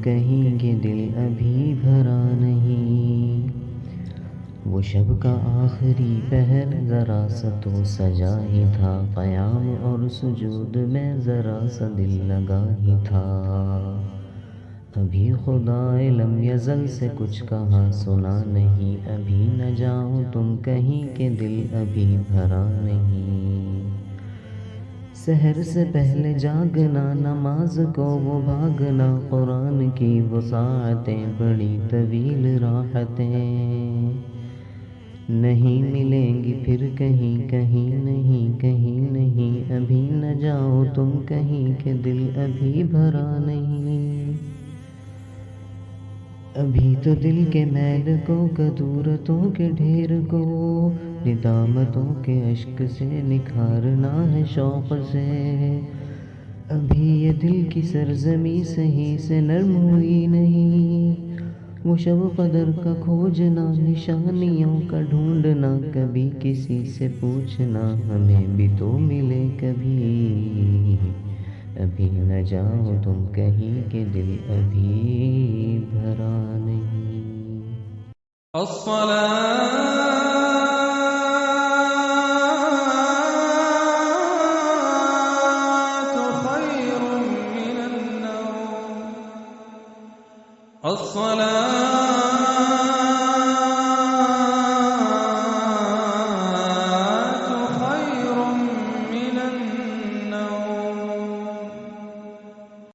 کہیں کہ دل ابھی بھرا نہیں۔ وہ شب کا آخری پہر ذرا سا تو سجا ہی تھا، قیام اور سجود میں ذرا سا دل لگا ہی تھا۔ ابھی خدائے لم یزل سے کچھ کہا سنا نہیں، ابھی نہ جاؤ تم کہیں کہ دل ابھی بھرا نہیں۔ سحر سے پہلے جاگنا، نماز کو وہ بھاگنا، قرآن کی وہ ساعتیں بڑی طویل راحتیں نہیں ملیں گی پھر کہیں، کہیں نہیں کہیں نہیں، ابھی نہ جاؤ تم کہیں کہ دل ابھی بھرا نہیں۔ ابھی تو دل کے میل کو، کدورتوں کے ڈھیر کو، ندامتوں کے اشک سے نکھارنا ہے شوق سے۔ ابھی یہ دل کی سرزمیں صحیح سے نرم ہوئی نہیں، وہ شب قدر کا کھوجنا، نشانیوں کا ڈھونڈنا، کبھی کسی سے پوچھنا ہمیں بھی تو ملے کبھی۔ ابھی نہ جاؤ تم کہیں کہ دل ابھی بھرا نہیں۔ الصلاة خير من النوم، الصلاة